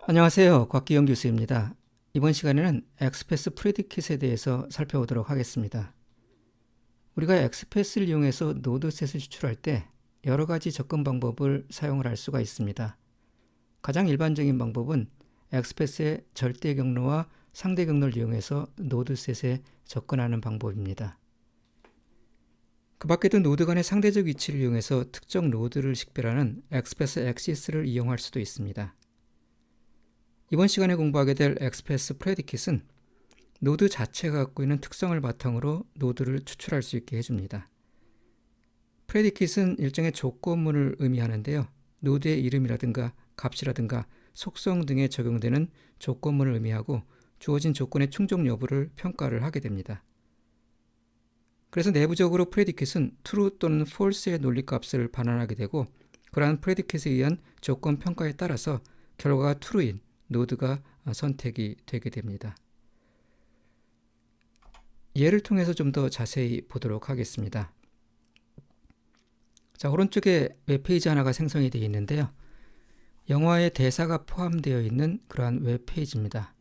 안녕하세요. 곽기영 교수입니다. 이번 시간에는 엑스패스 프레디킷에 대해서 살펴보도록 하겠습니다. 우리가 엑스패스를 이용해서 노드셋을 추출할 때 여러 가지 접근 방법을 사용을 할 수가 있습니다. 가장 일반적인 방법은 엑스패스의 절대 경로와 상대 경로를 이용해서 노드셋에 접근하는 방법입니다. 그 밖에도 노드 간의 상대적 위치를 이용해서 특정 노드를 식별하는 엑스패스 엑시스를 이용할 수도 있습니다. 이번 시간에 공부하게 될 엑스패스 프레디킷은 노드 자체가 갖고 있는 특성을 바탕으로 노드를 추출할 수 있게 해줍니다. 프레디킷은 일종의 조건문을 의미하는데요. 노드의 이름이라든가 값이라든가 속성 등에 적용되는 조건문을 의미하고 주어진 조건의 충족 여부를 평가를 하게 됩니다. 그래서 내부적으로 프레디킷은 true 또는 false의 논리값을 반환하게 되고 그러한 프레디킷에 의한 조건 평가에 따라서 결과가 true인 노드가 선택이 되게 됩니다. 예를 통해서 좀 더 자세히 보도록 하겠습니다. 자, 오른쪽에 웹페이지 하나가 생성이 되어 있는데요. 영화의 대사가 포함되어 있는 그러한 웹페이지입니다.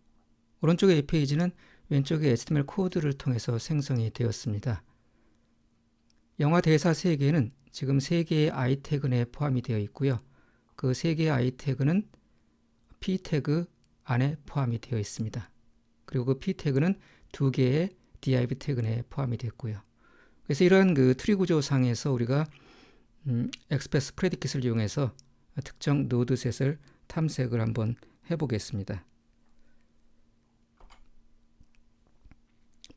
오른쪽의 웹페이지는 왼쪽의 HTML 코드를 통해서 생성이 되었습니다. 영화 대사 3개는 지금 3개의 i 태그 내에 포함이 되어 있고요. 그 3개의 i 태그는 p 태그 안에 포함이 되어 있습니다. 그리고 그 p 태그는 2개의 div 태그 내에 포함이 됐고요. 그래서 이러한 그 트리 구조상에서 우리가 엑스패스 프레디킷을 이용해서 특정 노드셋을 탐색을 한번 해보겠습니다.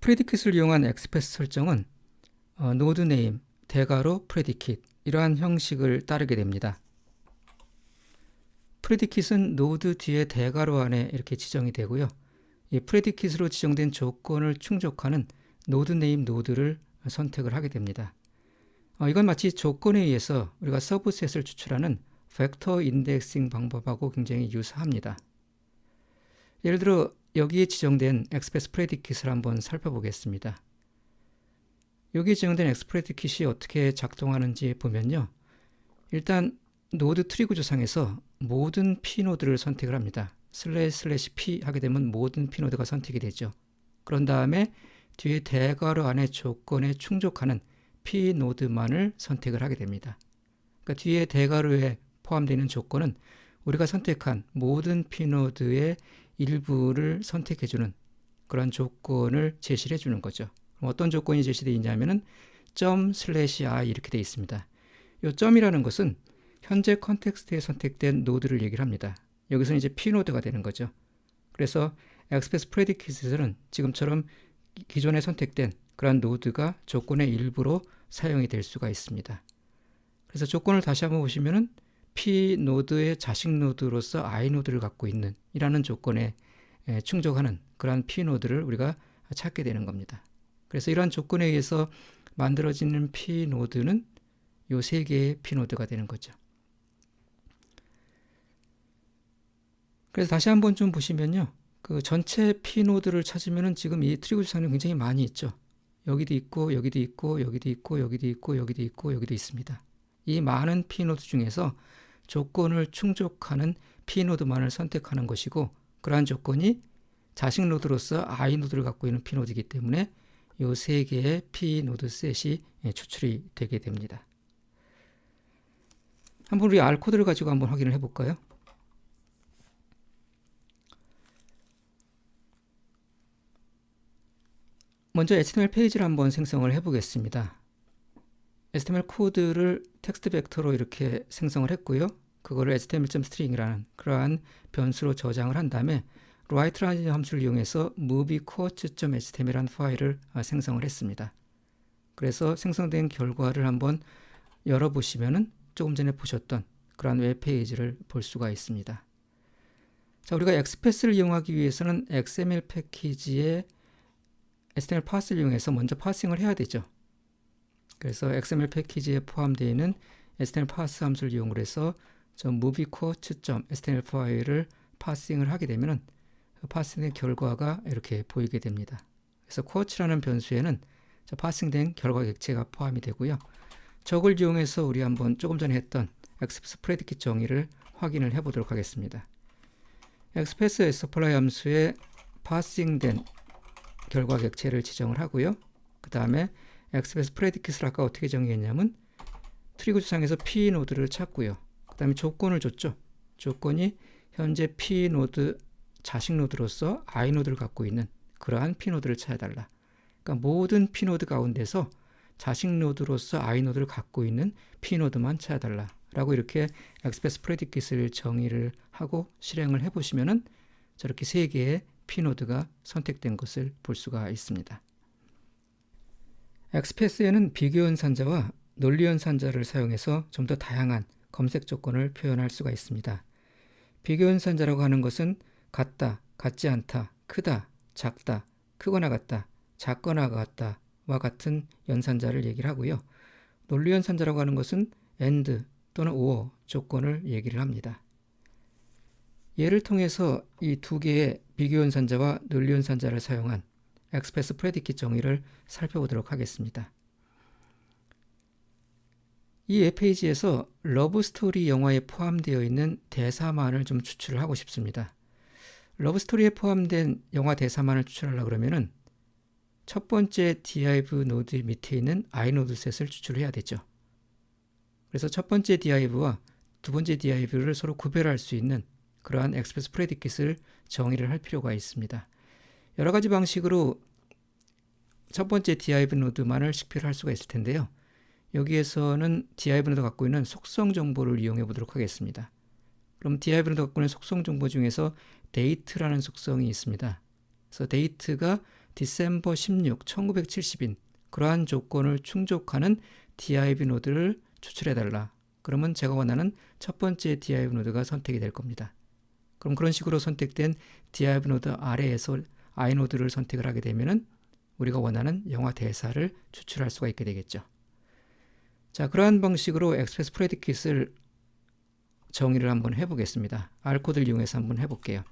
프레디킷을 이용한 엑스패스 설정은 노드 네임, 대괄호 프레디킷 이러한 형식을 따르게 됩니다. 프레디킷은 노드 뒤에 대괄호 안에 이렇게 지정이 되고요. 이 프레디킷으로 지정된 조건을 충족하는 노드 네임 노드를 선택을 하게 됩니다. 이건 마치 조건에 의해서 우리가 서브셋을 추출하는 벡터 인덱싱 방법하고 굉장히 유사합니다. 예를 들어 여기에 지정된 엑스패스 프레디킷을 한번 살펴보겠습니다. 여기에 지정된 엑스패스 프레디킷이 어떻게 작동하는지 보면요. 일단 노드 트리 구조상에서 모든 P노드를 선택을 합니다. //P 하게 되면 모든 P노드가 선택이 되죠. 그런 다음에 뒤에 대괄호 안에 조건에 충족하는 P노드만을 선택을 하게 됩니다. 그러니까 뒤에 대괄호에 포함되어 있는 조건은 우리가 선택한 모든 P노드의 일부를 선택해주는 그런 조건을 제시를 해주는 거죠. 그럼 어떤 조건이 제시되어 있냐면은 ./i 이렇게 되어 있습니다. 이 점이라는 것은 현재 컨텍스트에 선택된 노드를 얘기를 합니다. 여기서는 이제 P노드가 되는 거죠. 그래서 엑스패스 프레디킷에서는 지금처럼 기존에 선택된 그런 노드가 조건의 일부로 사용이 될 수가 있습니다. 그래서 조건을 다시 한번 보시면은 P노드의 자식 노드로서 i노드를 갖고 있는 이라는 조건에 충족하는 그러한 P노드를 우리가 찾게 되는 겁니다. 그래서 이러한 조건에 의해서 만들어지는 P노드는 이 3개의 P노드가 되는 거죠. 그래서 다시 한번 좀 보시면요. 그 전체 P노드를 찾으면은 지금 이 트리 구조상에 굉장히 많이 있죠. 여기도 있고, 여기도 있고, 여기도 있고, 여기도 있고, 여기도 있고, 여기도 있습니다. 이 많은 P노드 중에서 조건을 충족하는 P노드만을 선택하는 것이고, 그러한 조건이 자식 노드로서 i노드를 갖고 있는 P노드이기 때문에 이 3개의 P노드 셋이 추출이 되게 됩니다. 한번 우리 R 코드를 가지고 한번 확인을 해볼까요? 먼저 HTML 페이지를 한번 생성을 해보겠습니다. HTML 코드를 텍스트 벡터로 이렇게 생성을 했고요. 그거를 html.string이라는 그러한 변수로 저장을 한 다음에 write라는 함수를 이용해서 moviequotes.html이라는 파일을 생성을 했습니다. 그래서 생성된 결과를 한번 열어보시면은 조금 전에 보셨던 그러한 웹페이지를 볼 수가 있습니다. 자, 우리가 엑스패스를 이용하기 위해서는 XML 패키지에 HTML 파스를 이용해서 먼저 파싱을 해야 되죠. 그래서 XML 패키지에 포함되어 있는 HTML 파스 함수를 이용을 해서 moviequotes.html 파일을 파싱을 하게 되면은 파싱된 결과가 이렇게 보이게 됩니다. 그래서 quotes라는 변수에는 파싱된 결과 객체가 포함이 되고요. 저걸 이용해서 우리 한번 조금 전에 했던 엑스패스 프레디킷 정의를 확인을 해보도록 하겠습니다. 엑스패스 서플라이 함수에 파싱된 결과 객체를 지정을 하고요. 그 다음에 엑스패스 프레디킷을 아까 어떻게 정의했냐면 트리 구조상에서 P 노드를 찾고요. 그 다음에 조건을 줬죠. 조건이 현재 P 노드 자식 노드로서 I 노드를 갖고 있는 그러한 P 노드를 찾아달라. 그러니까 모든 P 노드 가운데서 자식 노드로서 I 노드를 갖고 있는 P 노드만 찾아달라. 라고 이렇게 엑스패스 프레디킷을 정의를 하고 실행을 해보시면은 저렇게 세 개의 P 노드가 선택된 것을 볼 수가 있습니다. 엑스패스에는 비교연산자와 논리연산자를 사용해서 좀 더 다양한 검색 조건을 표현할 수가 있습니다. 비교연산자라고 하는 것은 같다, 같지 않다, 크다, 작다, 크거나 같다, 작거나 같다와 같은 연산자를 얘기를 하고요. 논리연산자라고 하는 것은 AND 또는 OR 조건을 얘기를 합니다. 예를 통해서 이 두 개의 비교연산자와 논리연산자를 사용한 엑스패스 프레디킷 정의를 살펴보도록 하겠습니다. 이 웹페이지에서 러브스토리 영화에 포함되어 있는 대사만을 좀 추출을 하고 싶습니다. 러브스토리에 포함된 영화 대사만을 추출하려고 그러면은 첫 번째 div 노드 밑에 있는 i노드 셋을 추출해야 되죠. 그래서 첫 번째 div와 두 번째 div를 서로 구별할 수 있는 그러한 엑스패스 프레디킷을 정의를 할 필요가 있습니다. 여러 가지 방식으로 첫 번째 div 노드만을 식별할 수가 있을 텐데요. 여기에서는 div 노드가 갖고 있는 속성 정보를 이용해 보도록 하겠습니다. 그럼 div 노드가 갖고 있는 속성 정보 중에서 date라는 속성이 있습니다. 그래서 date가 디셈버 16, 1970인 그러한 조건을 충족하는 div 노드를 추출해달라. 그러면 제가 원하는 첫 번째 div 노드가 선택이 될 겁니다. 그럼 그런 식으로 선택된 div 노드 아래에서 I 노드를 선택을 하게 되면은 우리가 원하는 영화 대사를 추출할 수가 있게 되겠죠. 자, 그러한 방식으로 엑스패스 프레디킷을 정의를 한번 해보겠습니다. R코드를 이용해서 한번 해볼게요.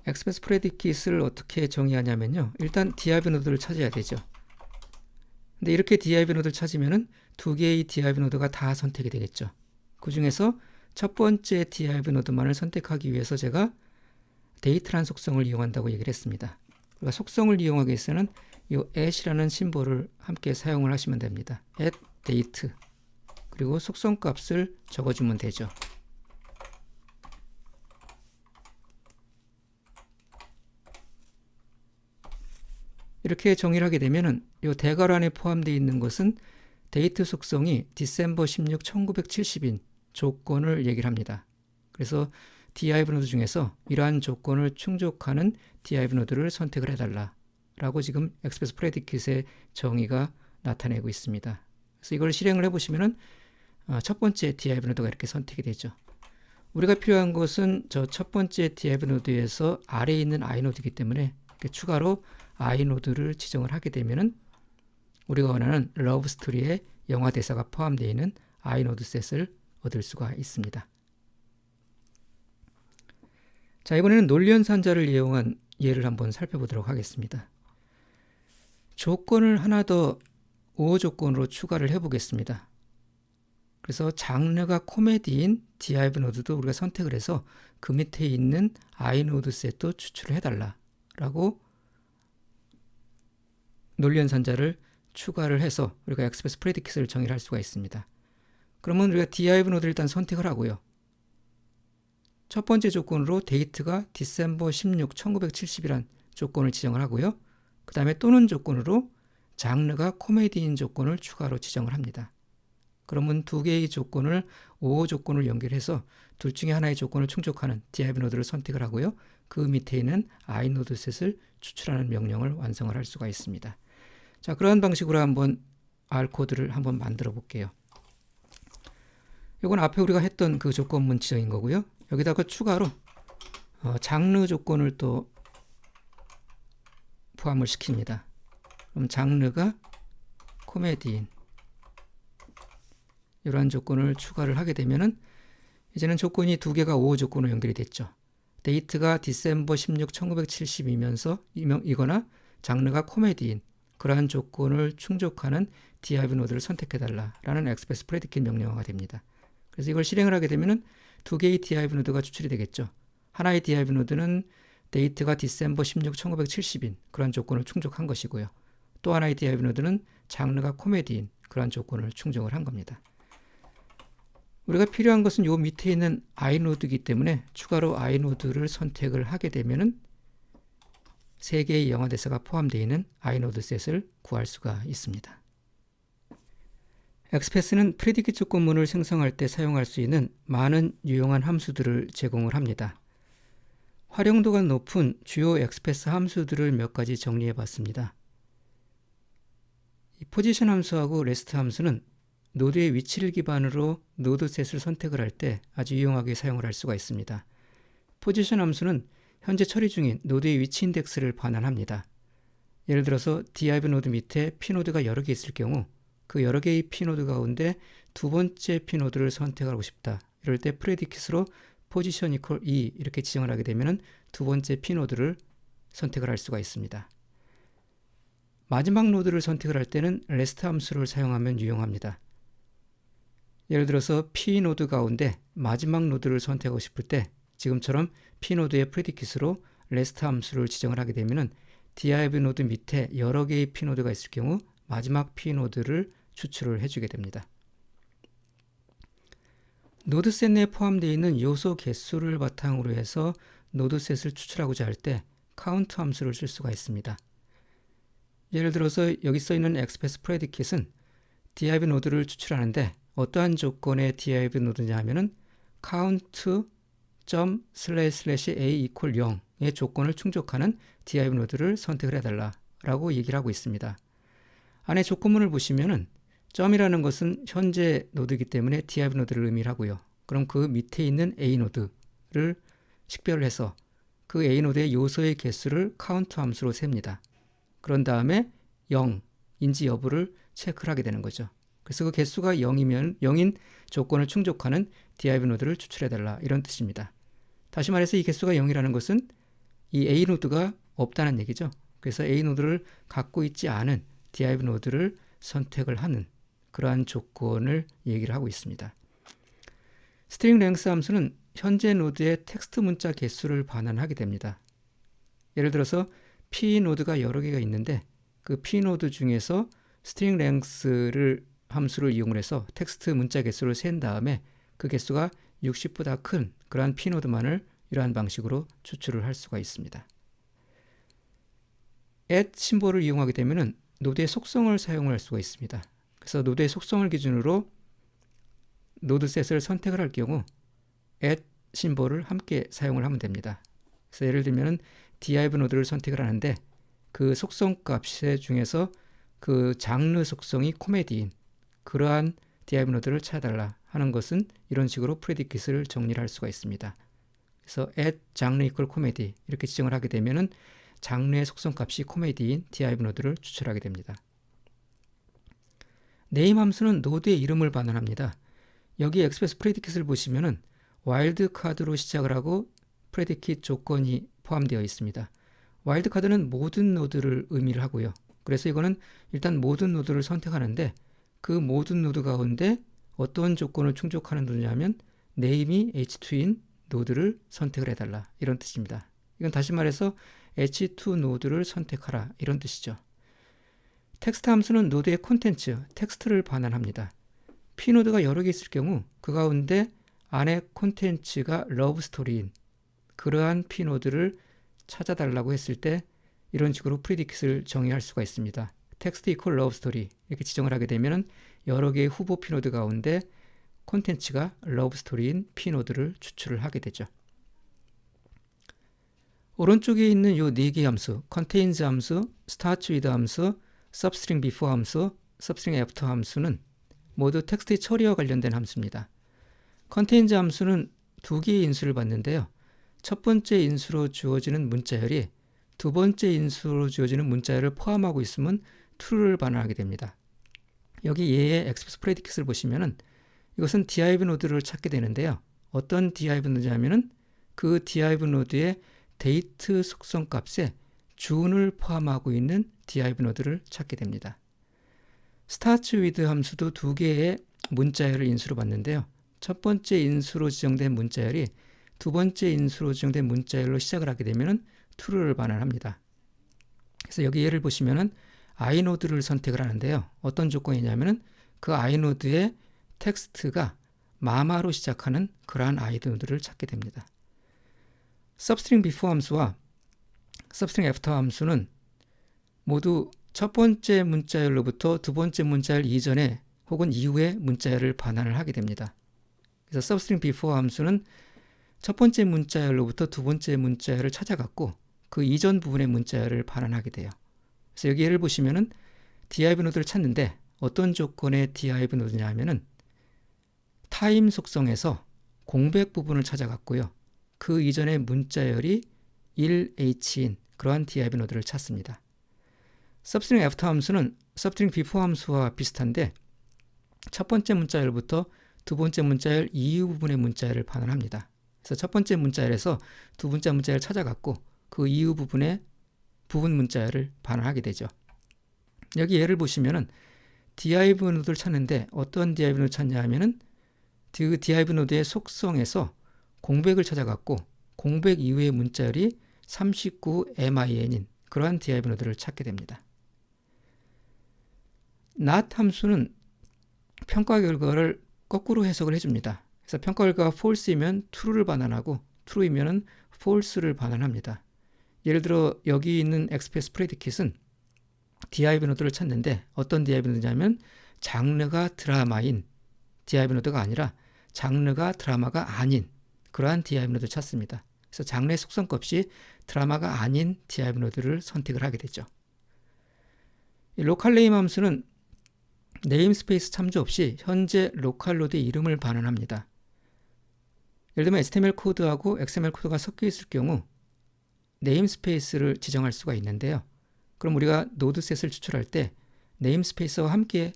엑스패스 프레디킷을 어떻게 정의하냐면요. 일단 div 노드를 찾아야 되죠. 근데 이렇게 div 노드를 찾으면은 두 개의 div 노드가 다 선택이 되겠죠. 그 중에서 첫 번째 div 노드만을 선택하기 위해서 제가 date라는 속성을 이용한다고 얘기를 했습니다. 그러니까 속성을 이용하기 위해서는 이 at이라는 심볼을 함께 사용을 하시면 됩니다. at date 그리고 속성 값을 적어주면 되죠. 이렇게 정의를 하게 되면은 이 대괄호 안에 포함되어 있는 것은 데이트 속성이 디셈버 16, 1970인 조건을 얘기를 합니다. 그래서 div 노드 중에서 이러한 조건을 충족하는 div 노드를 선택을 해달라 라고 지금 엑스패스 프레디킷의 정의가 나타내고 있습니다. 그래서 이걸 실행을 해보시면은 첫 번째 div 노드가 이렇게 선택이 되죠. 우리가 필요한 것은 저 첫 번째 div 노드에서 아래에 있는 I 노드이기 때문에 추가로 I 노드를 지정을 하게 되면은 우리가 원하는 러브 스토리의 영화 대사가 포함되어 있는 I 노드 셋을 얻을 수가 있습니다. 자, 이번에는 논리연산자를 이용한 예를 한번 살펴보도록 하겠습니다. 조건을 하나 더 OR 조건으로 추가를 해보겠습니다. 그래서 장르가 코미디인 div 노드도 우리가 선택을 해서 그 밑에 있는 I 노드 셋도 추출을 해달라 라고 논리연산자를 추가를 해서 우리가 엑스패스 프레디킷을 정의를 할 수가 있습니다. 그러면 우리가 div 노드를 일단 선택을 하고요. 첫 번째 조건으로 date가 디셈버 16, 1970이란 조건을 지정을 하고요. 그 다음에 또는 조건으로 장르가 코미디인 조건을 추가로 지정을 합니다. 그러면 두 개의 조건을 OR 조건을 연결해서 둘 중에 하나의 조건을 충족하는 div 노드를 선택을 하고요. 그 밑에 있는 I 노드 셋을 추출하는 명령을 완성을 할 수가 있습니다. 자, 그러한 방식으로 한번 R 코드를 한번 만들어 볼게요. 이건 앞에 우리가 했던 그 조건문 지정인 거고요. 여기다가 추가로 장르 조건을 또 포함을 시킵니다. 그럼 장르가 코미디인 이러한 조건을 추가를 하게 되면은 이제는 조건이 두 개가 OR 조건으로 연결이 됐죠. 데이트가 디셈버 16, 1970이면서 이거나 장르가 코미디인 그러한 조건을 충족하는 div 노드를 선택해달라라는 express predicate 명령어가 됩니다. 그래서 이걸 실행을 하게 되면 두 개의 div 노드가 추출이 되겠죠. 하나의 div 노드는 데이트가 디셈버 16, 1970인 그런 조건을 충족한 것이고요. 또 하나의 div 노드는 장르가 코미디인 그런 조건을 충족을 한 겁니다. 우리가 필요한 것은 요 밑에 있는 i노드이기 때문에 추가로 i노드를 선택을 하게 되면은 3개의 영화 대사가 포함되어 있는 i노드 셋을 구할 수가 있습니다. 엑스패스는 프리디킷 조건문을 생성할 때 사용할 수 있는 많은 유용한 함수들을 제공을 합니다. 활용도가 높은 주요 엑스패스 함수들을 몇 가지 정리해 봤습니다. 이 포지션 함수하고 레스트 함수는 노드의 위치를 기반으로 노드 셋을 선택을 할 때 아주 유용하게 사용을 할 수가 있습니다. 포지션 함수는 현재 처리 중인 노드의 위치 인덱스를 반환합니다. 예를 들어서 div 노드 밑에 p노드가 여러 개 있을 경우 그 여러 개의 p노드 가운데 두 번째 p노드를 선택하고 싶다. 이럴 때 프레디킷으로 position equal 2 이렇게 지정을 하게 되면 두 번째 p노드를 선택을 할 수가 있습니다. 마지막 노드를 선택을 할 때는 rest 함수를 사용하면 유용합니다. 예를 들어서 p노드 가운데 마지막 노드를 선택하고 싶을 때 지금처럼 p노드의 프레디킷으로 rest 함수를 지정을 하게 되면 div 노드 밑에 여러 개의 p노드가 있을 경우 마지막 p노드를 추출을 해주게 됩니다. 노드셋 내에 포함되어 있는 요소 개수를 바탕으로 해서 노드셋을 추출하고자 할 때 count 함수를 쓸 수가 있습니다. 예를 들어서 여기 써있는 express predicat은 div 노드를 추출하는데 어떠한 조건의 div 노드냐 하면은 count./a equal 0의 조건을 충족하는 div 노드를 선택을 해달라 라고 얘기를 하고 있습니다. 안에 조건문을 보시면은 점이라는 것은 현재 노드이기 때문에 div 노드를 의미를 하고요. 그럼 그 밑에 있는 a 노드를 식별을 해서 그 a 노드의 요소의 개수를 count 함수로 셉니다. 그런 다음에 0인지 여부를 체크를 하게 되는 거죠. 그래서 그 개수가 0이면 0인 조건을 충족하는 div 노드를 추출해달라 이런 뜻입니다. 다시 말해서 이 개수가 0이라는 것은 이 a 노드가 없다는 얘기죠. 그래서 a 노드를 갖고 있지 않은 div 노드를 선택을 하는 그러한 조건을 얘기를 하고 있습니다. string length 함수는 현재 노드의 텍스트 문자 개수를 반환하게 됩니다. 예를 들어서 p 노드가 여러 개가 있는데 그 p 노드 중에서 string length를 함수를 이용을 해서 텍스트 문자 개수를 센 다음에 그 개수가 60보다 큰 그러한 p 노드만을 이러한 방식으로 추출을 할 수가 있습니다. add 심볼을 이용하게 되면 노드의 속성을 사용을 할 수가 있습니다. 그래서 노드의 속성을 기준으로 노드셋을 선택을 할 경우 add 심볼을 함께 사용을 하면 됩니다. 그래서 예를 들면 div 노드를 선택을 하는데 그 속성 값 중에서 그 장르 속성이 코미디인 그러한 div 노드를 찾아달라 하는 것은 이런 식으로 프레디킷을 정리를 할 수가 있습니다. 그래서 add 장르 equal comedy 이렇게 지정을 하게 되면은 장르의 속성 값이 코미디인 div 노드를 추출하게 됩니다. name 함수는 노드의 이름을 반환합니다. 여기 express predicat을 보시면은 와일드카드로 시작을 하고 프레디킷 조건이 포함되어 있습니다. 와일드카드는 모든 노드를 의미를 하고요. 그래서 이거는 일단 모든 노드를 선택하는데 그 모든 노드 가운데 어떤 조건을 충족하는 노드냐면 name이 h2인 노드를 선택을 해달라 이런 뜻입니다. 이건 다시 말해서 h2 노드를 선택하라 이런 뜻이죠. 텍스트 함수는 노드의 콘텐츠, 텍스트를 반환합니다. p 노드가 여러 개 있을 경우 그 가운데 안에 콘텐츠가 러브 스토리인 그러한 p 노드를 찾아달라고 했을 때 이런 식으로 프리디킷을 정의할 수가 있습니다. 텍스트 이퀄 러브 스토리 이렇게 지정을 하게 되면 여러 개의 후보 p 노드 가운데 콘텐츠가 러브 스토리인 p 노드를 추출을 하게 되죠. 오른쪽에 있는 이 4개의 함수, contains 함수, starts with 함수, substring before 함수, substring after 함수는 모두 텍스트의 처리와 관련된 함수입니다. contains 함수는 2개의 인수를 받는데요. 첫 번째 인수로 주어지는 문자열이 두 번째 인수로 주어지는 문자열을 포함하고 있으면 true를 반환하게 됩니다. 여기 얘의 express predicate을 보시면은 이것은 div 노드를 찾게 되는데요. 어떤 div 노드냐면은 그 div 노드의 데이트 속성 값에 준을 포함하고 있는 div 노드를 찾게 됩니다. starts with 함수도 두 개의 문자열을 인수로 받는데요. 첫 번째 인수로 지정된 문자열이 두 번째 인수로 지정된 문자열로 시작을 하게 되면 true를 반환합니다. 그래서 여기 예를 보시면은 i노드를 선택을 하는데요. 어떤 조건이냐면은 그 i노드의 텍스트가 마마로 시작하는 그러한 i노드를 찾게 됩니다. substring before 함수와 substring after 함수는 모두 첫 번째 문자열로부터 두 번째 문자열 이전에 혹은 이후에 문자열을 반환을 하게 됩니다. 그래서 substring before 함수는 첫 번째 문자열로부터 두 번째 문자열을 찾아갔고 그 이전 부분의 문자열을 반환하게 돼요. 그래서 여기 예를 보시면은 div 노드를 찾는데 어떤 조건의 div 노드냐 하면은 타임 속성에서 공백 부분을 찾아갔고요. 그 이전의 문자열이 1h인 그러한 div 노드를 찾습니다. substring after 함수는 substring before 함수와 비슷한데 첫 번째 문자열부터 두 번째 문자열 이후 부분의 문자열을 반환합니다. 그래서 첫 번째 문자열에서 두 번째 문자열을 찾아갔고 그 이후 부분의 부분 문자열을 반환하게 되죠. 여기 예를 보시면은 div 노드를 찾는데 어떤 div 노드를 찾냐 하면은 그 div 노드의 속성에서 공백을 찾아갔고 공백 이후의 문자열이 39min인 그러한 div 노드를 찾게 됩니다. not 함수는 평가 결과를 거꾸로 해석을 해줍니다. 그래서 평가 결과가 false이면 true를 반환하고 true이면 false를 반환합니다. 예를 들어 여기 있는 express predicate은 div 노드를 찾는데 어떤 div 노드냐면 장르가 드라마인 div 노드가 아니라 장르가 드라마가 아닌 그러한 div 노드를 찾습니다. 그래서 장르의 속성값이 드라마가 아닌 div 노드를 선택을 하게 되죠. 이 로컬 네임 함수는 네임스페이스 참조 없이 현재 로컬 노드의 이름을 반환합니다. 예를 들면 HTML 코드하고 XML 코드가 섞여 있을 경우 네임스페이스를 지정할 수가 있는데요. 그럼 우리가 노드셋을 추출할 때 네임스페이스와 함께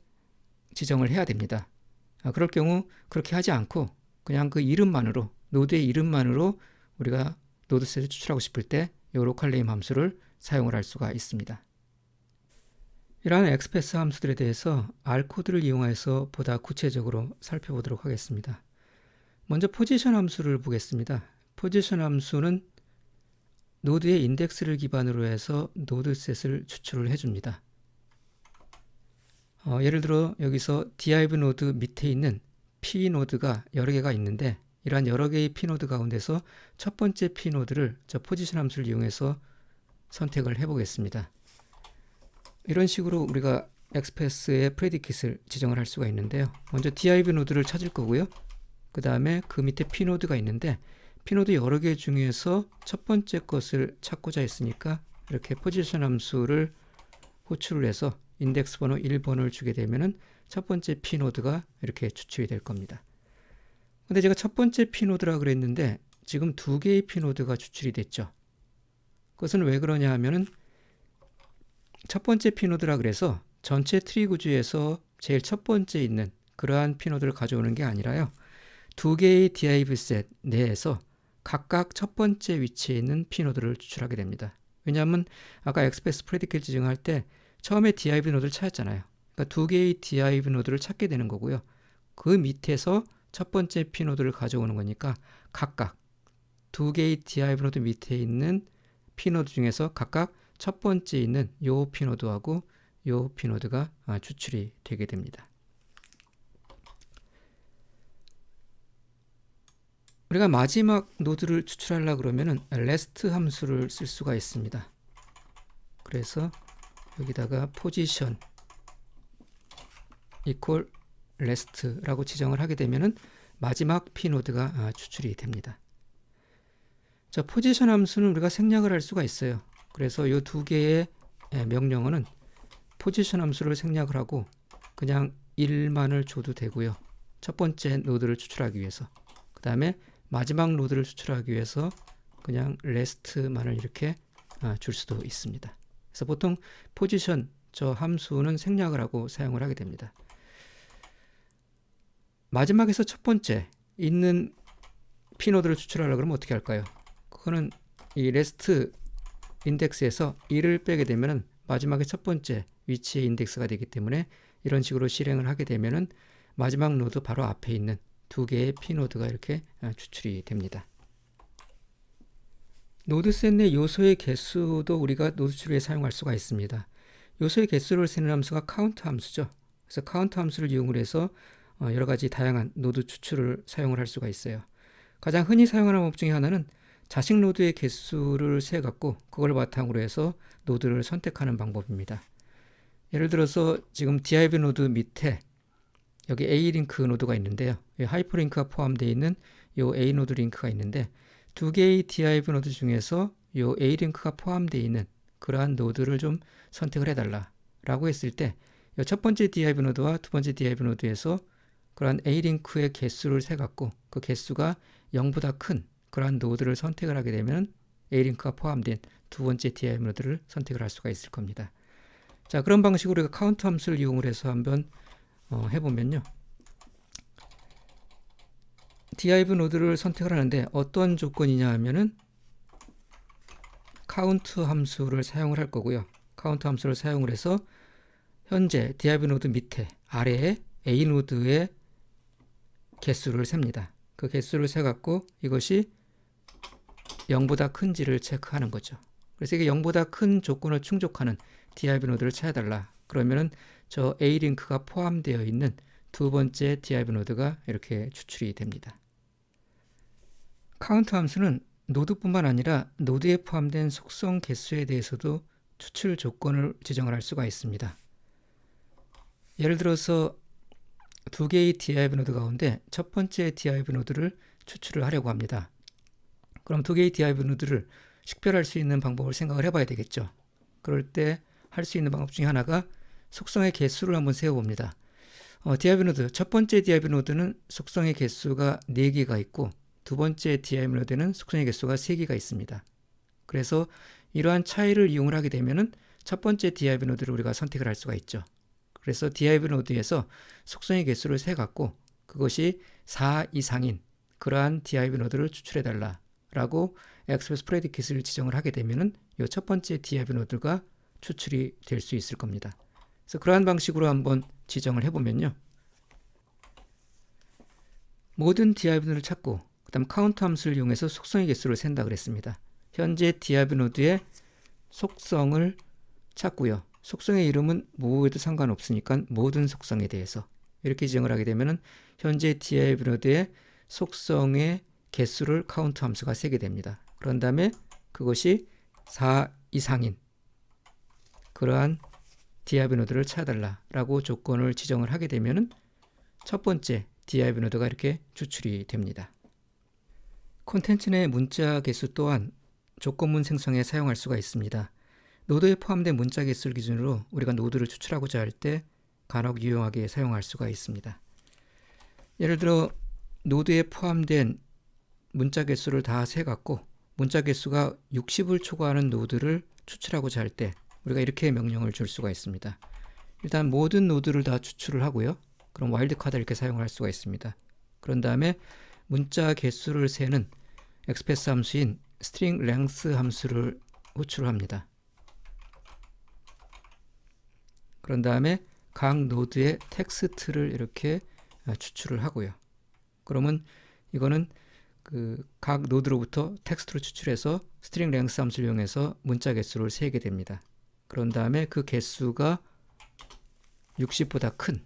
지정을 해야 됩니다. 그럴 경우 그렇게 하지 않고 그냥 그 이름만으로 노드의 이름만으로 우리가 노드셋을 추출하고 싶을 때 이 로컬 네임 함수를 사용을 할 수가 있습니다. 이러한 엑스패스 함수들에 대해서 R 코드를 이용해서 보다 구체적으로 살펴보도록 하겠습니다. 먼저 포지션 함수를 보겠습니다. 포지션 함수는 노드의 인덱스를 기반으로 해서 노드셋을 추출을 해줍니다. 예를 들어 여기서 div 노드 밑에 있는 p 노드가 여러 개가 있는데 이러한 여러 개의 p 노드 가운데서 첫 번째 p 노드를 저 포지션 함수를 이용해서 선택을 해보겠습니다. 이런 식으로 우리가 엑스패스의 프레디킷을 지정을 할 수가 있는데요. 먼저 div 노드를 찾을 거고요. 그 다음에 그 밑에 p 노드가 있는데 p 노드 여러 개 중에서 첫 번째 것을 찾고자 했으니까 이렇게 포지션 함수를 호출을 해서 인덱스 번호 1번을 주게 되면은 첫 번째 p 노드가 이렇게 추출이 될 겁니다. 근데 제가 첫 번째 p 노드라 그랬는데 지금 두 개의 p 노드가 추출이 됐죠. 그것은 왜 그러냐 하면은 첫 번째 p 노드라 그래서 전체 트리 구조에서 제일 첫 번째 있는 그러한 p 노드를 가져오는 게 아니라요. 두 개의 div 셋 내에서 각각 첫 번째 위치에 있는 p 노드를 추출하게 됩니다. 왜냐하면 아까 엑스패스 프레디케이트 지정할 때 처음에 div 노드를 찾았잖아요. 그러니까 두 개의 div 노드를 찾게 되는 거고요. 그 밑에서 첫 번째 p 노드를 가져오는 거니까 각각 두 개의 div 노드 밑에 있는 p 노드 중에서 각각 첫 번째 있는 요 p 노드하고 요 p 노드가 추출이 되게 됩니다. 우리가 마지막 노드를 추출하려고 그러면은 last 함수를 쓸 수가 있습니다. 그래서 여기다가 position equal last라고 지정을 하게 되면은 마지막 p 노드가 추출이 됩니다. 자, 포지션 함수는 우리가 생략을 할 수가 있어요. 그래서 이 두 개의 명령어는 포지션 함수를 생략을 하고 그냥 1만을 줘도 되고요. 첫 번째 노드를 추출하기 위해서. 그 다음에 마지막 노드를 추출하기 위해서 그냥 last만을 이렇게 줄 수도 있습니다. 그래서 보통 포지션 저 함수는 생략을 하고 사용을 하게 됩니다. 마지막에서 첫 번째 있는 p 노드를 추출하려고 그러면 어떻게 할까요? 그거는 이 last 인덱스에서 1을 빼게 되면은 마지막에 첫 번째 위치의 인덱스가 되기 때문에 이런 식으로 실행을 하게 되면은 마지막 노드 바로 앞에 있는 두 개의 P 노드가 이렇게 추출이 됩니다. 노드셋 내 요소의 개수도 우리가 노드 추출에 사용할 수가 있습니다. 요소의 개수를 세는 함수가 카운트 함수죠. 그래서 카운트 함수를 이용을 해서 여러 가지 다양한 노드 추출을 사용을 할 수가 있어요. 가장 흔히 사용하는 방법 중에 하나는 자식 노드의 개수를 세 갖고 그걸 바탕으로 해서 노드를 선택하는 방법입니다. 예를 들어서 지금 div 노드 밑에 여기 A 링크 노드가 있는데요. 하이퍼링크가 포함되어 있는 이 A 노드 링크가 있는데 두 개의 div 노드 중에서 이 A 링크가 포함되어 있는 그러한 노드를 좀 선택을 해달라 라고 했을 때 첫 번째 div 노드와 두 번째 div 노드에서 그러한 A 링크의 개수를 세 갖고 그 개수가 0보다 큰 그러한 노드를 선택을 하게 되면 A 링크가 포함된 두 번째 div 노드를 선택을 할 수가 있을 겁니다. 자, 그런 방식으로 우리가 카운트 함수를 이용을 해서 한번 해보면요. div 노드를 선택을 하는데 어떤 조건이냐 하면은 카운트 함수를 사용을 할 거고요. 카운트 함수를 사용을 해서 현재 div 노드 밑에 아래에 A 노드의 개수를 셉니다. 그 개수를 세 갖고 이것이 0보다 큰지를 체크하는 거죠. 그래서 이게 0보다 큰 조건을 충족하는 div 노드를 찾아달라. 그러면은 저 A 링크가 포함되어 있는 두 번째 div 노드가 이렇게 추출이 됩니다. 카운트 함수는 노드뿐만 아니라 노드에 포함된 속성 개수에 대해서도 추출 조건을 지정을 할 수가 있습니다. 예를 들어서 두 개의 div 노드 가운데 첫 번째 div 노드를 추출을 하려고 합니다. 그럼 두 개의 div 노드를 식별할 수 있는 방법을 생각을 해봐야 되겠죠. 그럴 때 할 수 있는 방법 중에 하나가 속성의 개수를 한번 세어봅니다. div 노드, 첫 번째 div 노드는 속성의 개수가 4개가 있고 두 번째 div 노드는 속성의 개수가 3개가 있습니다. 그래서 이러한 차이를 이용을 하게 되면은 첫 번째 div 노드를 우리가 선택을 할 수가 있죠. 그래서 div 노드에서 속성의 개수를 세 갖고 그것이 4 이상인 그러한 div 노드를 추출해 달라 라고 express predicate를 지정을 하게 되면은 이 첫 번째 div 노드가 추출이 될 수 있을 겁니다. 그래서 그러한 방식으로 한번 지정을 해보면요. 모든 div 노드를 찾고 그 다음 카운트 함수를 이용해서 속성의 개수를 센다 그랬습니다. 현재 div 노드의 속성을 찾고요. 속성의 이름은 뭐에도 상관없으니까 모든 속성에 대해서 이렇게 지정을 하게 되면 현재 div 노드의 속성의 개수를 카운트 함수가 세게 됩니다. 그런 다음에 그것이 4 이상인 그러한 div 노드를 찾아달라라고 조건을 지정을 하게 되면 첫 번째 div 노드가 이렇게 추출이 됩니다. 콘텐츠 내 문자 개수 또한 조건문 생성에 사용할 수가 있습니다. 노드에 포함된 문자 개수를 기준으로 우리가 노드를 추출하고자 할 때 간혹 유용하게 사용할 수가 있습니다. 예를 들어 노드에 포함된 문자 개수를 다 세갖고 문자 개수가 60을 초과하는 노드를 추출하고자 할 때 우리가 이렇게 명령을 줄 수가 있습니다. 일단 모든 노드를 다 추출을 하고요. 그럼 와일드카드 이렇게 사용할 수가 있습니다. 그런 다음에 문자 개수를 세는 express 함수인 string length 함수를 호출을 합니다. 그런 다음에 각 노드의 텍스트를 이렇게 추출을 하고요. 그러면 이거는 각 노드로부터 텍스트를 추출해서 string length 함수를 이용해서 문자 개수를 세게 됩니다. 그런 다음에 그 개수가 60보다 큰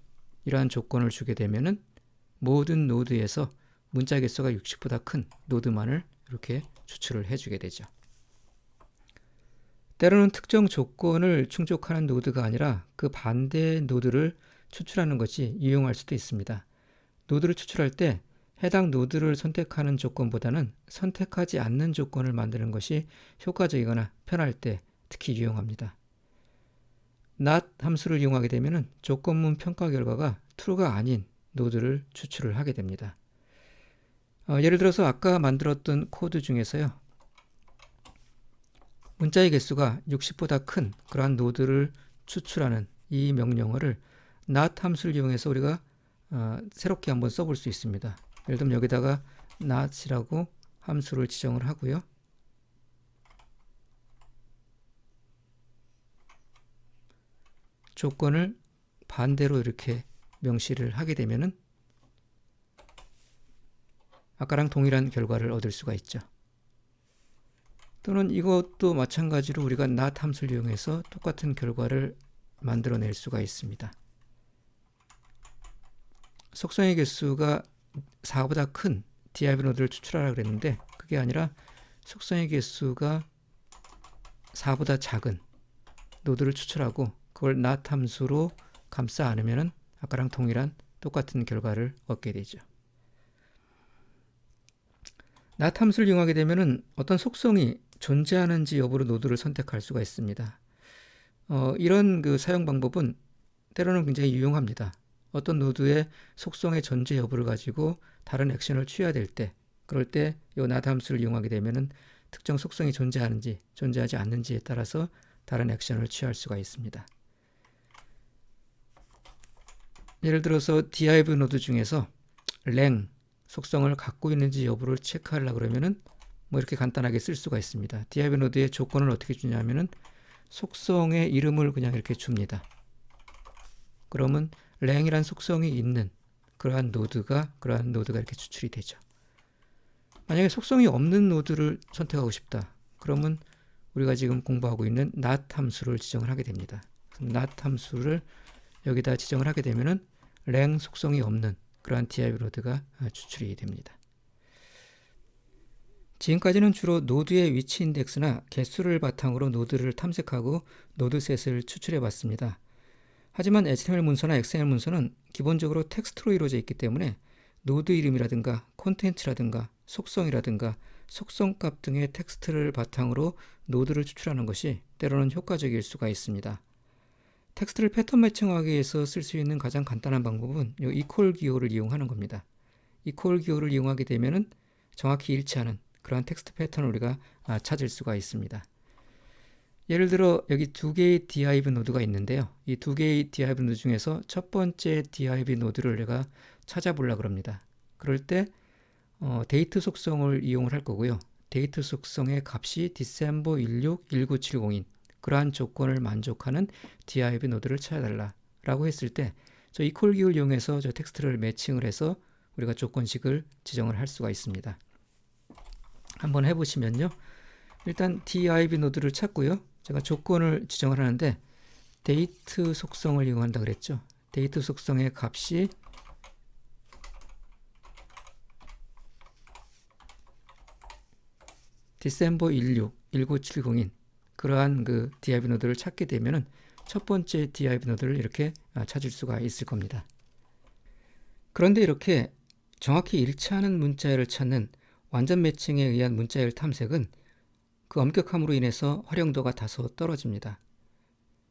이러한 조건을 주게 되면은 모든 노드에서 문자 개수가 60보다 큰 노드만을 이렇게 추출을 해주게 되죠. 때로는 특정 조건을 충족하는 노드가 아니라 그 반대의 노드를 추출하는 것이 유용할 수도 있습니다. 노드를 추출할 때 해당 노드를 선택하는 조건보다는 선택하지 않는 조건을 만드는 것이 효과적이거나 편할 때 특히 유용합니다. not 함수를 이용하게 되면 조건문 평가 결과가 true가 아닌 노드를 추출을 하게 됩니다. 예를 들어서 아까 만들었던 코드 중에서요. 문자의 개수가 60보다 큰 그러한 노드를 추출하는 이 명령어를 not 함수를 이용해서 우리가 새롭게 한번 써볼 수 있습니다. 예를 들면 여기다가 not이라고 함수를 지정을 하고요. 조건을 반대로 이렇게 명시를 하게 되면은 아까랑 동일한 결과를 얻을 수가 있죠. 또는 이것도 마찬가지로 우리가 not 함수를 이용해서 똑같은 결과를 만들어낼 수가 있습니다. 속성의 개수가 4보다 큰 div 노드를 추출하라 그랬는데 그게 아니라 속성의 개수가 4보다 작은 노드를 추출하고 그걸 not 함수로 감싸 안으면 아까랑 동일한 똑같은 결과를 얻게 되죠. not 함수를 이용하게 되면 어떤 속성이 존재하는지 여부로 노드를 선택할 수가 있습니다. 이런 그 사용 방법은 때로는 굉장히 유용합니다. 어떤 노드의 속성의 존재 여부를 가지고 다른 액션을 취해야 될 때, 그럴 때 이 not 함수를 이용하게 되면은 특정 속성이 존재하는지 존재하지 않는지에 따라서 다른 액션을 취할 수가 있습니다. 예를 들어서 div 노드 중에서 랭 속성을 갖고 있는지 여부를 체크하려고 그러면은 뭐 이렇게 간단하게 쓸 수가 있습니다. div 노드의 조건을 어떻게 주냐면은 속성의 이름을 그냥 이렇게 줍니다. 그러면 랭이란 속성이 있는 그러한 노드가 이렇게 추출이 되죠. 만약에 속성이 없는 노드를 선택하고 싶다. 그러면 우리가 지금 공부하고 있는 not 함수를 지정을 하게 됩니다. not 함수를 여기다 지정을 하게 되면은 랭 속성이 없는 그러한 div 노드가 추출이 됩니다. 지금까지는 주로 노드의 위치 인덱스나 개수를 바탕으로 노드를 탐색하고 노드셋을 추출해 봤습니다. 하지만 HTML 문서나 XML 문서는 기본적으로 텍스트로 이루어져 있기 때문에 노드 이름이라든가 콘텐츠라든가 속성이라든가 속성값 등의 텍스트를 바탕으로 노드를 추출하는 것이 때로는 효과적일 수가 있습니다. 텍스트를 패턴 매칭하기 위해서 쓸 수 있는 가장 간단한 방법은 이 equal 기호를 이용하는 겁니다. equal 기호를 이용하게 되면은 정확히 일치하는 그러한 텍스트 패턴을 우리가 찾을 수가 있습니다. 예를 들어 여기 두 개의 div 노드가 있는데요. 이 두 개의 div 노드 중에서 첫 번째 div 노드를 내가 찾아보려고 합니다. 그럴 때 데이트 속성을 이용을 할 거고요. 데이트 속성의 값이 December 16, 1970인 그러한 조건을 만족하는 div 노드를 찾아달라고 했을 때 저 equal 기호를 이용해서 저 텍스트를 매칭을 해서 우리가 조건식을 지정을 할 수가 있습니다. 한번 해보시면요. 일단 div 노드를 찾고요. 제가 조건을 지정을 하는데 데이트 속성을 이용한다 그랬죠. 데이트 속성의 값이 December 16, 1970인 그러한 그 div 노드를 찾게 되면은 첫 번째 div 노드를 이렇게 찾을 수가 있을 겁니다. 그런데 이렇게 정확히 일치하는 문자열을 찾는 완전 매칭에 의한 문자열 탐색은 그 엄격함으로 인해서 활용도가 다소 떨어집니다.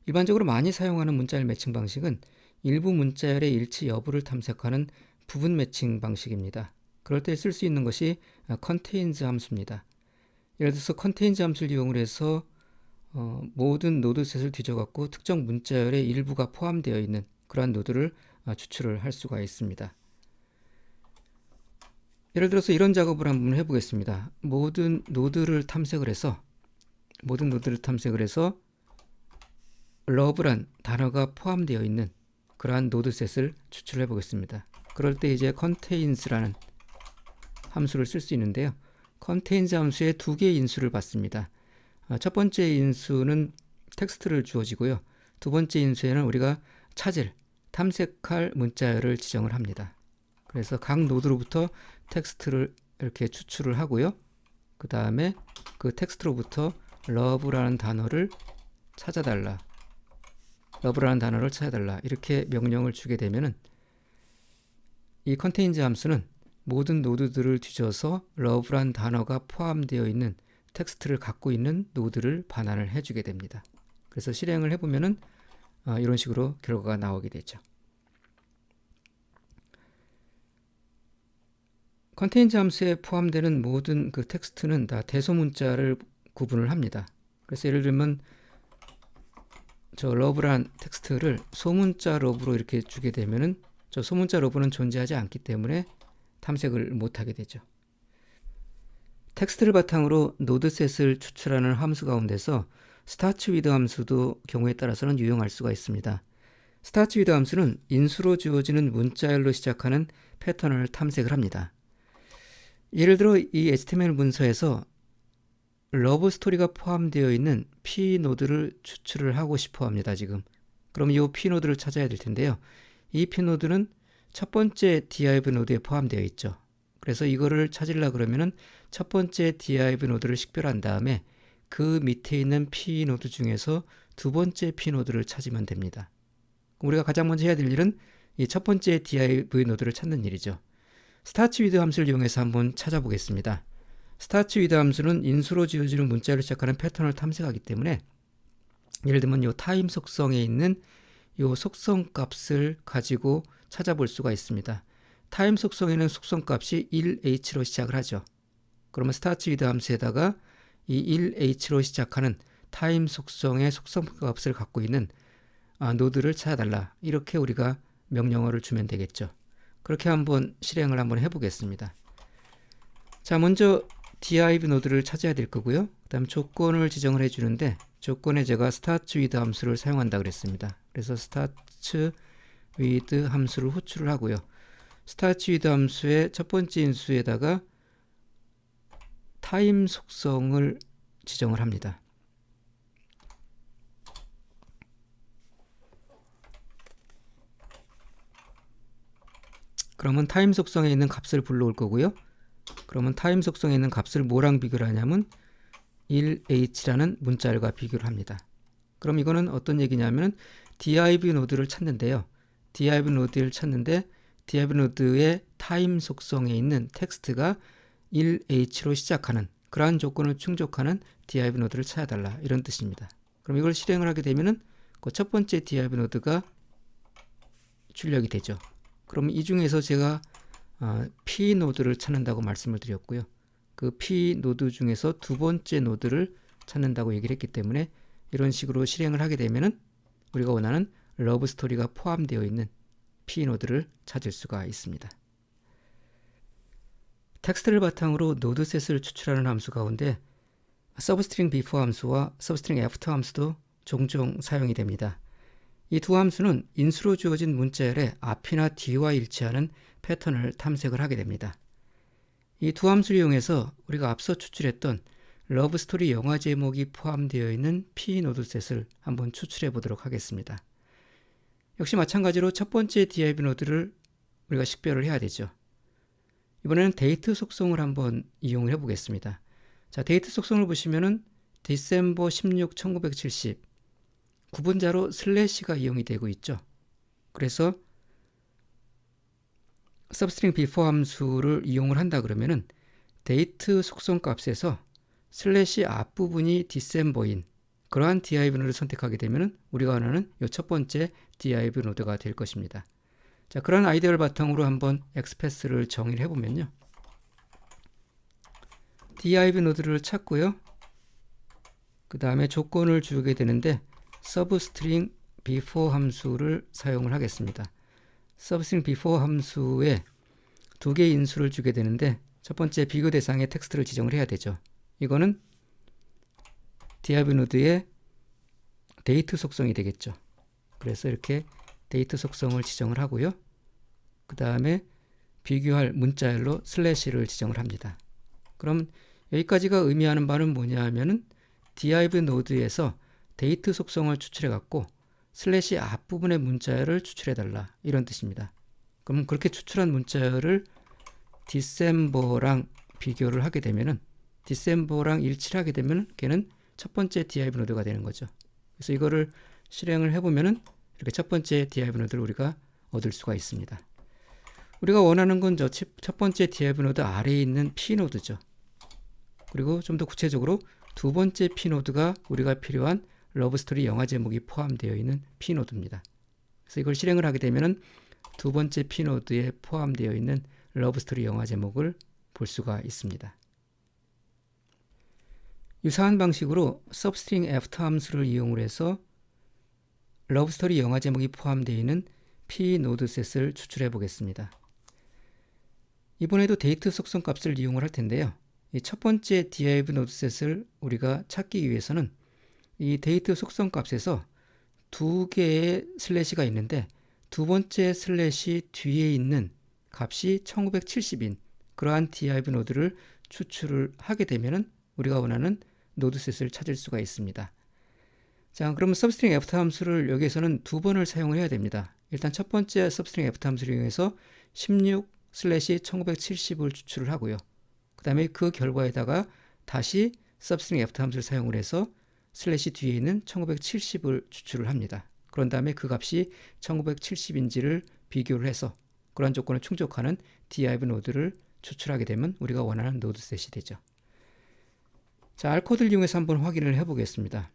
일반적으로 많이 사용하는 문자열 매칭 방식은 일부 문자열의 일치 여부를 탐색하는 부분 매칭 방식입니다. 그럴 때 쓸 수 있는 것이 contains 함수입니다. 예를 들어서 contains 함수를 이용을 해서 모든 노드셋을 뒤져갖고 특정 문자열의 일부가 포함되어 있는 그러한 노드를 추출을 할 수가 있습니다. 예를 들어서 이런 작업을 한번 해보겠습니다. 모든 노드를 탐색을 해서 love란 단어가 포함되어 있는 그러한 노드셋을 추출해 보겠습니다. 그럴 때 이제 contains라는 함수를 쓸 수 있는데요. contains 함수에 두 개의 인수를 받습니다. 첫 번째 인수는 텍스트를 주어지고요. 두 번째 인수에는 우리가 탐색할 문자열을 지정을 합니다. 그래서 각 노드로부터 텍스트를 이렇게 추출을 하고요. 그 다음에 그 텍스트로부터 love라는 단어를 찾아달라. 이렇게 명령을 주게 되면은 이 contains 함수는 모든 노드들을 뒤져서 love란 단어가 포함되어 있는 텍스트를 갖고 있는 노드를 반환을 해주게 됩니다. 그래서 실행을 해보면은 이런 식으로 결과가 나오게 되죠. contains 함수에 포함되는 모든 그 텍스트는 다 대소문자를 구분을 합니다. 그래서 예를 들면 저 love란 텍스트를 소문자 love로 이렇게 주게 되면은 저 소문자 love는 존재하지 않기 때문에 탐색을 못하게 되죠. 텍스트를 바탕으로 노드셋을 추출하는 함수 가운데서 start with 함수도 경우에 따라서는 유용할 수가 있습니다. start with 함수는 인수로 주어지는 문자열로 시작하는 패턴을 탐색을 합니다. 예를 들어 이 HTML 문서에서 러브 스토리가 포함되어 있는 P 노드를 추출을 하고 싶어 합니다. 지금. 그럼 이 P 노드를 찾아야 될 텐데요. 이 P 노드는 첫 번째 div 노드에 포함되어 있죠. 그래서 이거를 찾으려 그러면은 첫 번째 div 노드를 식별한 다음에 그 밑에 있는 P 노드 중에서 두 번째 P 노드를 찾으면 됩니다. 우리가 가장 먼저 해야 될 일은 이 첫 번째 div 노드를 찾는 일이죠. start with 함수를 이용해서 한번 찾아보겠습니다. start with 함수는 인수로 지어지는 문자로 시작하는 패턴을 탐색하기 때문에 예를 들면 이 타임 속성에 있는 이 속성 값을 가지고 찾아볼 수가 있습니다. 타임 속성에는 속성 값이 1h로 시작을 하죠. 그러면 start with 함수에다가 이 1h로 시작하는 타임 속성의 속성 값을 갖고 있는 노드를 찾아달라. 이렇게 우리가 명령어를 주면 되겠죠. 그렇게 한번 실행을 한번 해보겠습니다. 자, 먼저 div 노드를 찾아야 될 거고요. 그 다음 조건을 지정을 해주는데 조건에 제가 start with 함수를 사용한다 그랬습니다. 그래서 start with 함수를 호출을 하고요. start with 함수의 첫 번째 인수에다가 타임 속성을 지정을 합니다. 그러면 타임 속성에 있는 값을 불러올 거고요. 그러면 타임 속성에 있는 값을 뭐랑 비교를 하냐면 1h라는 문자열과 비교를 합니다. 그럼 이거는 어떤 얘기냐면 div 노드를 찾는데요. div 노드를 찾는데 div 노드의 타임 속성에 있는 텍스트가 1h로 시작하는 그러한 조건을 충족하는 div 노드를 찾아달라 이런 뜻입니다. 그럼 이걸 실행을 하게 되면은 그 첫 번째 div 노드가 출력이 되죠. 그럼 이 중에서 제가 P 노드를 찾는다고 말씀을 드렸고요. 그 P 노드 중에서 두 번째 노드를 찾는다고 얘기를 했기 때문에 이런 식으로 실행을 하게 되면은 우리가 원하는 러브 스토리가 포함되어 있는 P 노드를 찾을 수가 있습니다. 텍스트를 바탕으로 노드셋을 추출하는 함수 가운데 substring before 함수와 substring after 함수도 종종 사용이 됩니다. 이 두 함수는 인수로 주어진 문자열의 앞이나 뒤와 일치하는 패턴을 탐색을 하게 됩니다. 이 두 함수를 이용해서 우리가 앞서 추출했던 러브스토리 영화 제목이 포함되어 있는 P 노드셋을 한번 추출해 보도록 하겠습니다. 역시 마찬가지로 첫 번째 div 노드를 우리가 식별을 해야 되죠. 이번에는 데이트 속성을 한번 이용을 해 보겠습니다. 자, 데이트 속성을 보시면은 December 16, 1970 구분자로 슬래시가 이용이 되고 있죠. 그래서 substring before 함수를 이용을 한다 그러면은 데이트 속성 값에서 슬래시 앞부분이 December인 그러한 div 노드를 선택하게 되면은 우리가 원하는 이 첫 번째 div 노드가 될 것입니다. 자, 그런 아이디어를 바탕으로 한번 XPath를 정의를 해보면요. div 노드를 찾고요. 그 다음에 조건을 주게 되는데 substring before 함수를 사용을 하겠습니다. substring before 함수에 두 개의 인수를 주게 되는데 첫 번째 비교 대상의 텍스트를 지정을 해야 되죠. 이거는 div 노드의 데이트 속성이 되겠죠. 그래서 이렇게 데이트 속성을 지정을 하고요. 그 다음에 비교할 문자열로 슬래시를 지정을 합니다. 그럼 여기까지가 의미하는 바는 뭐냐 하면은 div 노드에서 데이트 속성을 추출해 갖고 슬래시 앞부분의 문자열을 추출해 달라 이런 뜻입니다. 그럼 그렇게 추출한 문자열을 December랑 비교를 하게 되면은 December랑 일치를 하게 되면은 걔는 첫 번째 div 노드가 되는 거죠. 그래서 이거를 실행을 해보면은 이렇게 첫 번째 div 노드를 우리가 얻을 수가 있습니다. 우리가 원하는 건 첫 번째 div 노드 아래에 있는 P 노드죠. 그리고 좀 더 구체적으로 두 번째 P 노드가 우리가 필요한 러브스토리 영화 제목이 포함되어 있는 P 노드입니다. 그래서 이걸 실행을 하게 되면은 두 번째 P 노드에 포함되어 있는 러브스토리 영화 제목을 볼 수가 있습니다. 유사한 방식으로 substring after 함수를 이용을 해서 러브스토리 영화 제목이 포함되어 있는 P 노드셋을 추출해 보겠습니다. 이번에도 데이트 속성 값을 이용을 할 텐데요. 이 첫 번째 div 노드셋을 우리가 찾기 위해서는 이 데이트 속성 값에서 두 개의 슬래시가 있는데 두 번째 슬래시 뒤에 있는 값이 1970인 그러한 div 노드를 추출을 하게 되면은 우리가 원하는 노드셋을 찾을 수가 있습니다. 자, 그러면 substring after 함수를 여기에서는 두 번을 사용을 해야 됩니다. 일단 첫 번째 substring after 함수를 이용해서 16/1970을 추출을 하고요. 그 다음에 그 결과에다가 다시 substring after 함수를 사용을 해서 슬래시 뒤에 있는 1970을 추출을 합니다. 그런 다음에 그 값이 1970인지를 비교를 해서 그런 조건을 충족하는 div 노드를 추출하게 되면 우리가 원하는 노드셋이 되죠. 자, R코드를 이용해서 한번 확인을 해 보겠습니다.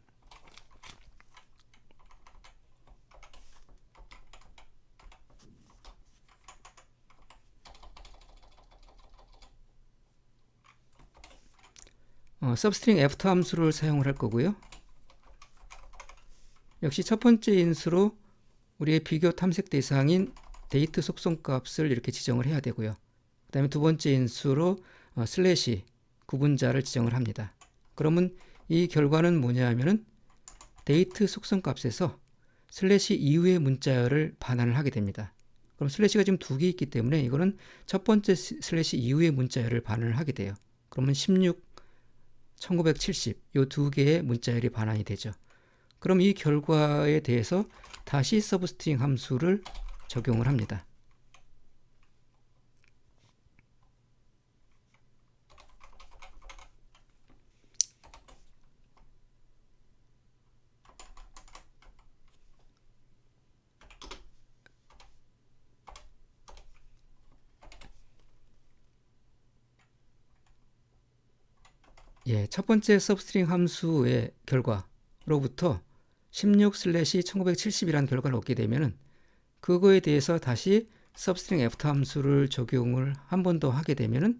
substring after 함수를 사용을 할 거고요. 역시 첫 번째 인수로 우리의 비교 탐색 대상인 데이트 속성 값을 이렇게 지정을 해야 되고요. 그 다음에 두 번째 인수로 슬래시 구분자를 지정을 합니다. 그러면 이 결과는 뭐냐 하면은 데이트 속성 값에서 슬래시 이후의 문자열을 반환을 하게 됩니다. 그럼 슬래시가 지금 두 개 있기 때문에 이거는 첫 번째 슬래시 이후의 문자열을 반환을 하게 돼요. 그러면 16, 1970 이 두 개의 문자열이 반환이 되죠. 그럼 이 결과에 대해서 다시 서브스트링 함수를 적용을 합니다. 예, 첫 번째 서브스트링 함수의 결과로부터 16/1970이라는 결과를 얻게 되면은 그거에 대해서 다시 서브스트링 애프터 함수를 적용을 한 번 더 하게 되면은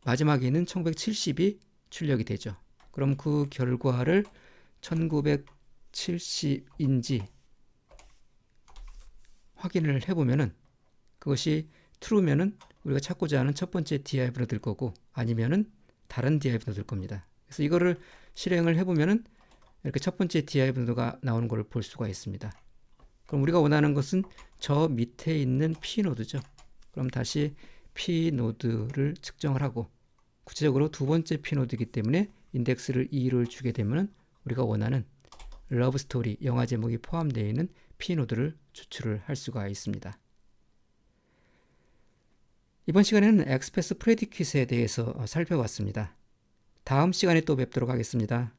마지막에 있는 1970이 출력이 되죠. 그럼 그 결과를 1970인지 확인을 해보면은 그것이 true면은 우리가 찾고자 하는 첫 번째 div로 될 거고 아니면은 다른 div로 될 겁니다. 그래서 이거를 실행을 해보면은 이렇게 첫 번째 div 노드가 나오는 걸 볼 수가 있습니다. 그럼 우리가 원하는 것은 저 밑에 있는 p 노드죠. 그럼 다시 p 노드를 측정을 하고 구체적으로 두 번째 p 노드이기 때문에 인덱스를 2를 주게 되면 우리가 원하는 러브 스토리 영화 제목이 포함되어 있는 p 노드를 추출을 할 수가 있습니다. 이번 시간에는 엑스패스 프레디킷에 대해서 살펴봤습니다. 다음 시간에 또 뵙도록 하겠습니다.